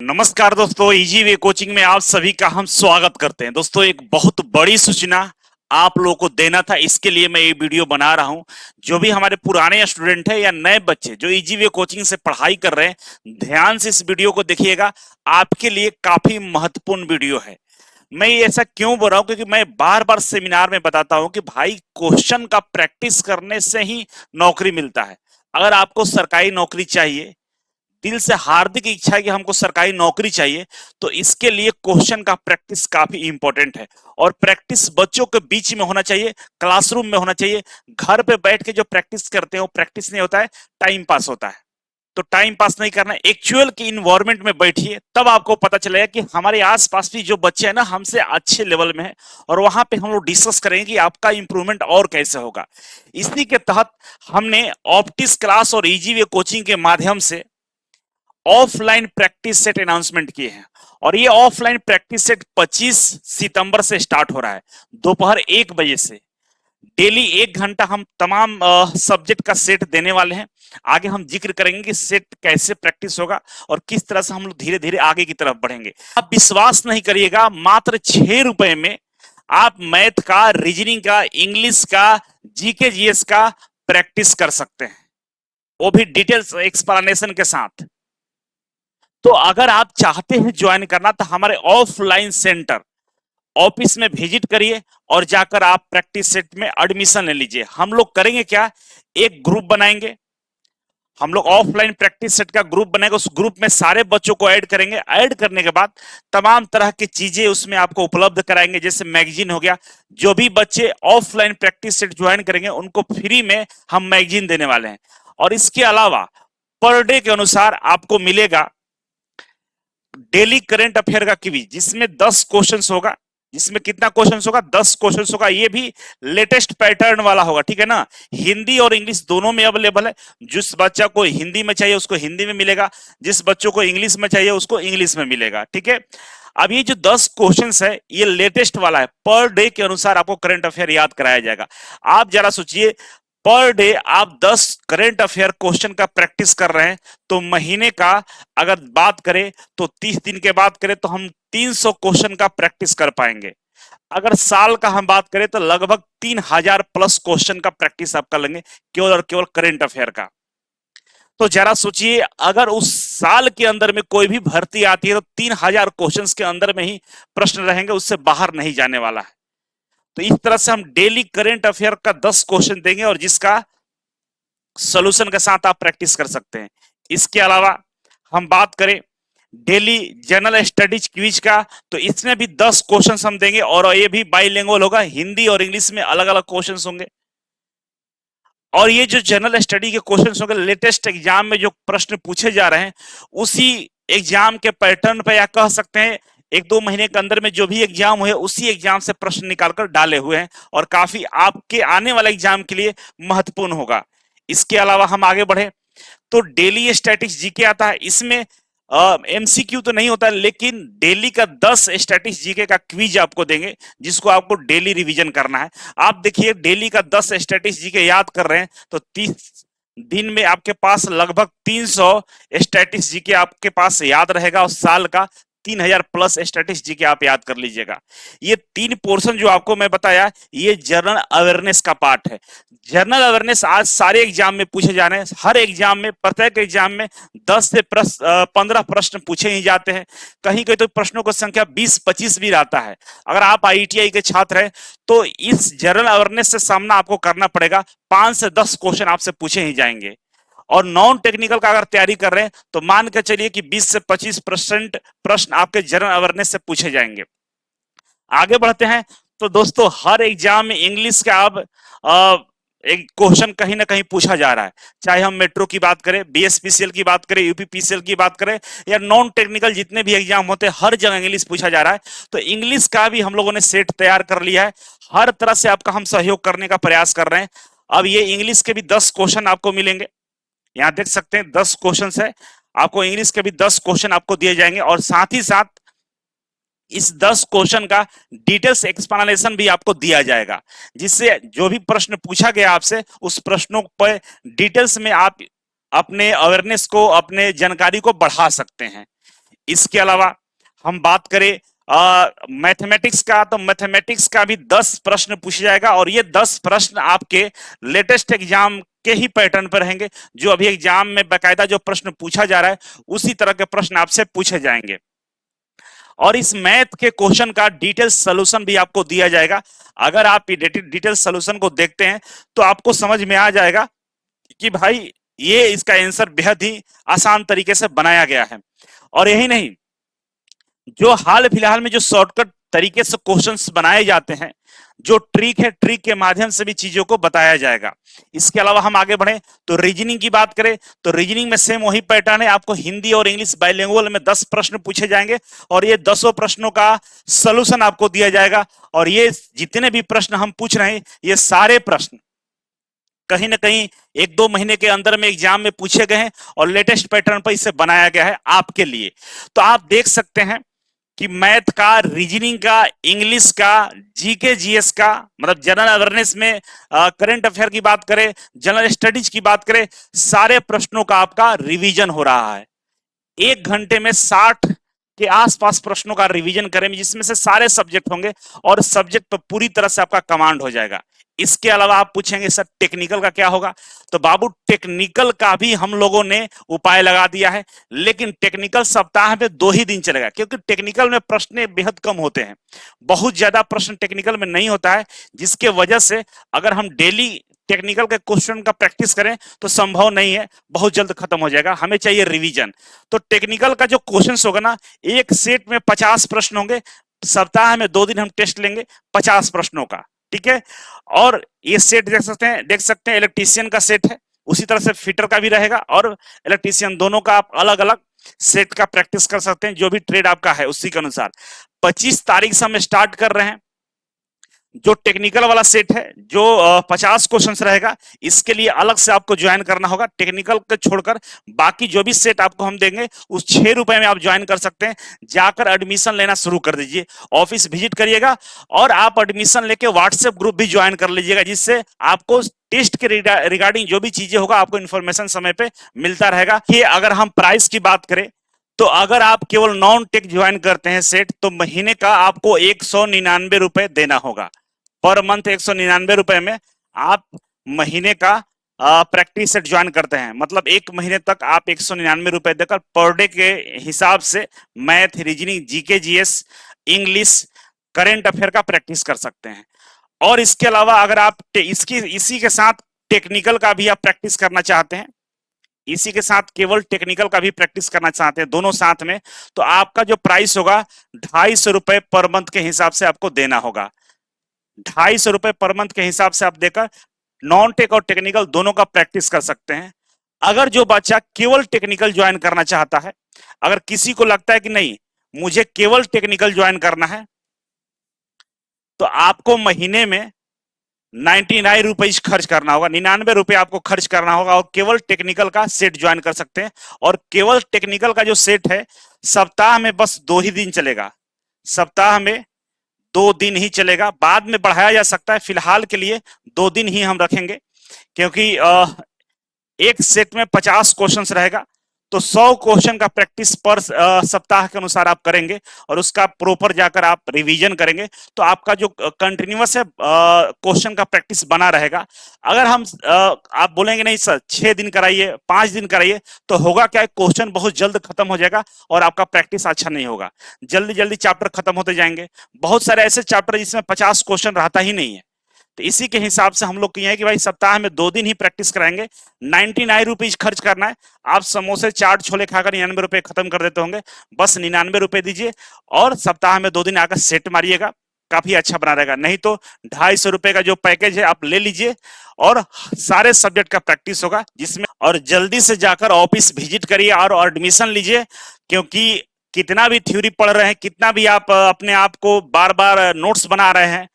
नमस्कार दोस्तों, easy way coaching में आप सभी का हम स्वागत करते हैं। दोस्तों, एक बहुत बड़ी सूचना आप लोगों को देना था, इसके लिए मैं ये वीडियो बना रहा हूं। जो भी हमारे पुराने स्टूडेंट हैं या नए बच्चे जो इजी वे कोचिंग से पढ़ाई कर रहे हैं, ध्यान से इस वीडियो को देखिएगा। आपके लिए काफी महत्वपूर्ण वीडियो है। मैं ये ऐसा क्यों बोल रहा हूं, क्योंकि मैं बार बार सेमिनार में बताता हूं कि भाई, क्वेश्चन का प्रैक्टिस करने से ही नौकरी मिलता है। अगर आपको सरकारी नौकरी चाहिए, दिल से हार्दिक इच्छा है कि हमको सरकारी नौकरी चाहिए, तो इसके लिए क्वेश्चन का प्रैक्टिस काफी इंपॉर्टेंट है। और प्रैक्टिस बच्चों के बीच में होना चाहिए, क्लासरूम में होना चाहिए। घर पे बैठ के जो प्रैक्टिस करते हैं वो प्रैक्टिस नहीं होता है, टाइम पास होता है। तो टाइम पास नहीं करना है, एक्चुअल की इन्वायरमेंट में बैठिए, तब आपको पता चलेगा कि हमारे आसपास भी जो बच्चे हैं ना, हमसे अच्छे लेवल में है। और वहां पे हम लोग डिस्कस करेंगे कि आपका इंप्रूवमेंट और कैसे होगा। इसी के तहत हमने ऑप्टिक्स क्लास और इजी वे कोचिंग के माध्यम से ऑफलाइन प्रैक्टिस सेट अनाउंसमेंट किए हैं। और ये ऑफलाइन प्रैक्टिस सेट 25 सितंबर से स्टार्ट हो रहा है, दोपहर 1 बजे से। डेली 1 घंटा हम तमाम सब्जेक्ट का सेट देने वाले हैं। आगे हम जिक्र करेंगे कि सेट कैसे प्रैक्टिस होगा और किस तरह से हम लोग धीरे धीरे आगे की तरफ बढ़ेंगे। आप विश्वास नहीं करिएगा, मात्र 6 रुपए में आप मैथ का, रीजनिंग का, इंग्लिश का, जीके जीएस का प्रैक्टिस कर सकते हैं, वो भी डिटेल्स एक्सप्लेनेशन के साथ। तो अगर आप चाहते हैं ज्वाइन करना, तो हमारे ऑफलाइन सेंटर ऑफिस में विजिट करिए और जाकर आप प्रैक्टिस सेट में एडमिशन ले लीजिए। हम लोग करेंगे क्या, एक ग्रुप बनाएंगे। हम लोग ऑफलाइन प्रैक्टिस सेट का ग्रुप बनाएंगे, उस ग्रुप में सारे बच्चों को ऐड करेंगे। ऐड करने के बाद तमाम तरह की चीजें उसमें आपको उपलब्ध कराएंगे, जैसे मैगजीन हो गया। जो भी बच्चे ऑफलाइन प्रैक्टिस सेट ज्वाइन करेंगे उनको फ्री में हम मैगजीन देने वाले हैं। और इसके अलावा पर डे के अनुसार आपको मिलेगा डेली करंट अफेयर का क्विज, जिसमें 10 क्वेश्चंस होगा। जिसमें कितना क्वेश्चंस होगा, 10 क्वेश्चंस होगा। ये भी लेटेस्ट पैटर्न वाला होगा, ठीक है ना। हिंदी और इंग्लिश दोनों में अवेलेबल है। जिस बच्चा को हिंदी में चाहिए उसको हिंदी में मिलेगा, जिस बच्चों को इंग्लिश में चाहिए उसको इंग्लिश में मिलेगा, ठीक है। अब ये जो 10 क्वेश्चंस है, ये लेटेस्ट वाला है। पर डे के अनुसार आपको करंट अफेयर याद कराया जाएगा। आप जरा सोचिए, पर डे आप 10 करंट अफेयर क्वेश्चन का प्रैक्टिस कर रहे हैं, तो महीने का अगर बात करें तो 30 दिन के बाद करें तो हम 300 क्वेश्चन का प्रैक्टिस कर पाएंगे। अगर साल का हम बात करें तो लगभग 3000 प्लस क्वेश्चन का प्रैक्टिस आप कर लेंगे, केवल और केवल करंट अफेयर का। तो जरा सोचिए, अगर उस साल के अंदर में कोई भी भर्ती आती है तो 3000 क्वेश्चन के अंदर में ही प्रश्न रहेंगे, उससे बाहर नहीं जाने वाला है। तो इस तरह से हम डेली करंट अफेयर का 10 क्वेश्चन देंगे और जिसका सॉल्यूशन के साथ आप प्रैक्टिस कर सकते हैं। इसके अलावा हम बात करें डेली जनरल स्टडीज क्विज का, तो इसमें भी 10 क्वेश्चंस हम देंगे और ये भी बाइलिंगुअल होगा, हिंदी और इंग्लिश में अलग अलग क्वेश्चंस होंगे। और ये जो जनरल स्टडी के क्वेश्चंस होंगे, लेटेस्ट एग्जाम में जो प्रश्न पूछे जा रहे हैं उसी एग्जाम के पैटर्न पर, या कह सकते हैं 1-2 महीने के अंदर में जो भी एग्जाम हुए उसी एग्जाम से प्रश्न निकालकर डाले हुए हैं, और काफी आपके आने वाले एग्जाम के लिए महत्वपूर्ण होगा। इसके अलावा हम आगे बढ़े तो डेली स्टैटिक्स जीके आता है। इसमें एमसीक्यू तो नहीं होता, लेकिन डेली का 10 स्टैटिक्स जीके का क्विज आपको देंगे, जिसको आपको डेली रिवीजन करना है। आप देखिए, डेली का 10 स्टैटिक्स जीके याद कर रहे हैं तो 30 दिन में आपके पास लगभग 300 स्टैटिक्स जीके आपके पास याद रहेगा, और साल का 3000 प्लस स्टैटिक्स जीके आप याद कर लीजिएगा। ये 3 पोर्शन जो आपको मैं बताया, ये जनरल अवेयरनेस का पार्ट है। जनरल अवेयरनेस आज सारे एग्जाम में पूछे जा रहे हैं। हर एग्जाम में, प्रत्येक एग्जाम में 10 से 15 प्रश्न पूछे ही जाते हैं। कहीं कहीं तो प्रश्नों की संख्या 20-25 भी रहता है। अगर आप आईटीआई के छात्र हैं तो इस जनरल अवेयरनेस से सामना आपको करना पड़ेगा। 5 से 10 क्वेश्चन आपसे पूछे ही जाएंगे। और नॉन टेक्निकल का अगर तैयारी कर रहे हैं तो मान के चलिए कि 20 से 25% प्रश्न आपके जनरल अवेयरनेस से पूछे जाएंगे। आगे बढ़ते हैं तो दोस्तों, हर एग्जाम में इंग्लिश का अब एक क्वेश्चन कहीं ना कहीं पूछा जा रहा है। चाहे हम मेट्रो की बात करें, बीएसपीसीएल की बात करें, यूपीपीसीएल की बात करें, या नॉन टेक्निकल जितने भी एग्जाम होते हैं, हर जगह इंग्लिश पूछा जा रहा है। तो इंग्लिश का भी हम लोगों ने सेट तैयार कर लिया है। हर तरह से आपका हम सहयोग करने का प्रयास कर रहे हैं। अब ये इंग्लिश के भी 10 क्वेश्चन आपको मिलेंगे। यहां देख सकते हैं 10 क्वेश्चन है। आपको इंग्लिश के भी 10 क्वेश्चन आपको दिए जाएंगे, और साथ ही साथ इस 10 क्वेश्चन का डिटेल्स एक्सप्लेनेशन भी आपको दिया जाएगा, जिससे जो भी प्रश्न पूछा गया आपसे, उस प्रश्नों पर डिटेल्स में आप अपने अवेयरनेस को, अपने जानकारी को बढ़ा सकते हैं। इसके अलावा हम बात करें मैथमेटिक्स का, तो मैथमेटिक्स का भी 10 प्रश्न पूछा जाएगा और ये 10 प्रश्न आपके लेटेस्ट एग्जाम के ही पैटर्न पर रहेंगे। जो अभी एग्जाम में बाकायदा जो प्रश्न पूछा जा रहा है उसी तरह के प्रश्न आपसे पूछे जाएंगे। और इस मैथ के क्वेश्चन का डिटेल सॉल्यूशन भी आपको दिया जाएगा। अगर आप डिटेल सॉल्यूशन को देखते हैं तो आपको समझ में आ जाएगा कि भाई ये इसका आंसर बेहद ही आसान तरीके से बनाया गया है। और यही नहीं, जो हाल फिलहाल में जो शॉर्टकट तरीके से क्वेश्चंस बनाए जाते हैं, जो ट्रिक है, ट्रिक के माध्यम से भी चीजों को बताया जाएगा। इसके अलावा हम आगे बढ़े तो रीजनिंग की बात करें तो रीजनिंग में सेम वही पैटर्न है। आपको हिंदी और इंग्लिश बाइलिंगुअल में 10 प्रश्न पूछे जाएंगे और ये 10 प्रश्नों का सॉल्यूशन आपको दिया जाएगा। और ये जितने भी प्रश्न हम पूछ रहे हैं ये सारे प्रश्न कहीं ना कहीं 1-2 महीने के अंदर में एग्जाम में पूछे गए हैं और लेटेस्ट पैटर्न पर इसे बनाया गया है आपके लिए। तो आप देख सकते हैं कि मैथ का, रीजनिंग का, इंग्लिश का, जीके जीएस का, मतलब जनरल अवेयरनेस में करंट अफेयर की बात करें, जनरल स्टडीज की बात करें, सारे प्रश्नों का आपका रिवीजन हो रहा है। 1 घंटे में 60 के आसपास प्रश्नों का रिवीजन करेंगे जिसमें से सारे सब्जेक्ट होंगे और सब्जेक्ट पर पूरी तरह से आपका कमांड हो जाएगा। इसके अलावा आप पूछेंगे सर टेक्निकल का क्या होगा, तो बाबू टेक्निकल का भी हम लोगों ने उपाय लगा दिया है, लेकिन टेक्निकल सप्ताह में 2 ही दिन चलेगा क्योंकि टेक्निकल में प्रश्न बेहद कम होते हैं। बहुत ज्यादा प्रश्न टेक्निकल में नहीं होता है, जिसके वजह से अगर हम डेली टेक्निकल के क्वेश्चन का प्रैक्टिस करें तो संभव नहीं है, बहुत जल्द खत्म हो जाएगा। हमें चाहिए रिवीजन। तो टेक्निकल का जो क्वेश्चन होगा ना, एक सेट में 50 प्रश्न होंगे। सप्ताह में 2 दिन हम टेस्ट लेंगे 50 प्रश्नों का, ठीक है। और ये सेट देख सकते हैं इलेक्ट्रीशियन का सेट है, उसी तरह से फिटर का भी रहेगा और इलेक्ट्रीशियन, दोनों का आप अलग अलग सेट का प्रैक्टिस कर सकते हैं, जो भी ट्रेड आपका है उसी के अनुसार। 25 तारीख से हम स्टार्ट कर रहे हैं जो टेक्निकल वाला सेट है, जो 50 क्वेश्चन रहेगा। इसके लिए अलग से आपको ज्वाइन करना होगा। टेक्निकल को छोड़कर बाकी जो भी सेट आपको हम देंगे उस 6 रुपए में आप ज्वाइन कर सकते हैं। जाकर एडमिशन लेना शुरू कर दीजिए, ऑफिस विजिट करिएगा और आप एडमिशन लेके व्हाट्सएप ग्रुप भी ज्वाइन कर लीजिएगा, जिससे आपको टेस्ट के रिगार्डिंग जो भी चीजें होगा आपको इन्फॉर्मेशन समय पे मिलता रहेगा। कि अगर हम प्राइस की बात करें तो अगर आप केवल नॉन टेक ज्वाइन करते हैं सेट, तो महीने का आपको 199 रुपए देना होगा। पर मंथ 199 रुपए में आप महीने का प्रैक्टिस सेट ज्वाइन करते हैं, मतलब 1 महीने तक आप 199 रुपए देकर पर डे के हिसाब से math, reasoning, GK GS, English, current affair का प्रैक्टिस कर सकते हैं। और इसके अलावा अगर आप इसी के साथ टेक्निकल का भी आप प्रैक्टिस करना चाहते हैं, इसी के साथ केवल टेक्निकल का भी प्रैक्टिस करना चाहते हैं, दोनों साथ में, तो आपका जो प्राइस होगा 250 रुपए पर मंथ के हिसाब से आपको देना होगा। 250 रुपए पर मंथ के हिसाब से आप देकर नॉन टेक और टेक्निकल दोनों का प्रैक्टिस कर सकते हैं। अगर जो बच्चा केवल टेक्निकल ज्वाइन करना चाहता है, अगर किसी को लगता है कि नहीं मुझे केवल टेक्निकल ज्वाइन करना है, तो आपको महीने में 99 रुपए खर्च करना होगा, 99 रुपए आपको खर्च करना होगा और केवल टेक्निकल का सेट ज्वाइन कर सकते हैं। और केवल टेक्निकल का जो सेट है सप्ताह में बस 2 ही दिन चलेगा, सप्ताह में 2 दिन ही चलेगा। बाद में बढ़ाया जा सकता है, फिलहाल के लिए 2 दिन ही हम रखेंगे, क्योंकि एक सेट में 50 क्वेश्चन रहेगा, तो 100 क्वेश्चन का प्रैक्टिस पर सप्ताह के अनुसार आप करेंगे और उसका प्रॉपर जाकर आप रिवीजन करेंगे, तो आपका जो कंटिन्यूअस है क्वेश्चन का प्रैक्टिस बना रहेगा। अगर हम आप बोलेंगे नहीं सर 6 दिन कराइए, 5 दिन कराइए, तो होगा क्या, क्वेश्चन बहुत जल्द खत्म हो जाएगा और आपका प्रैक्टिस अच्छा नहीं होगा। जल्दी जल्दी चैप्टर खत्म होते जाएंगे। बहुत सारे ऐसे चैप्टर जिसमें 50 क्वेश्चन रहता ही नहीं है। तो इसी के हिसाब से हम लोग किए हैं कि भाई सप्ताह में 2 दिन ही प्रैक्टिस कराएंगे। 99 रुपीज खर्च करना है। आप समोसे, चाट, छोले खाकर 99 रुपए खत्म कर देते होंगे, बस 99 रुपए दीजिए और सप्ताह में 2 दिन आकर सेट मारिएगा, काफी अच्छा बना रहेगा। नहीं तो 250 रुपए का जो पैकेज है आप ले लीजिए और सारे सब्जेक्ट का प्रैक्टिस होगा जिसमें। और जल्दी से जाकर ऑफिस विजिट करिए और एडमिशन लीजिए, क्योंकि कितना भी थ्योरी पढ़ रहे हैं, कितना भी आप अपने आप को बार बार नोट्स बना रहे हैं,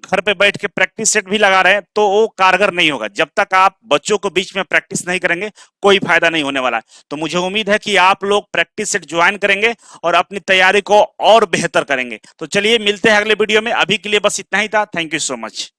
घर पे बैठ के प्रैक्टिस सेट भी लगा रहे हैं, तो वो कारगर नहीं होगा। जब तक आप बच्चों को बीच में प्रैक्टिस नहीं करेंगे कोई फायदा नहीं होने वाला है। तो मुझे उम्मीद है कि आप लोग प्रैक्टिस सेट ज्वाइन करेंगे और अपनी तैयारी को और बेहतर करेंगे। तो चलिए मिलते हैं अगले वीडियो में, अभी के लिए बस इतना ही था। Thank you so much.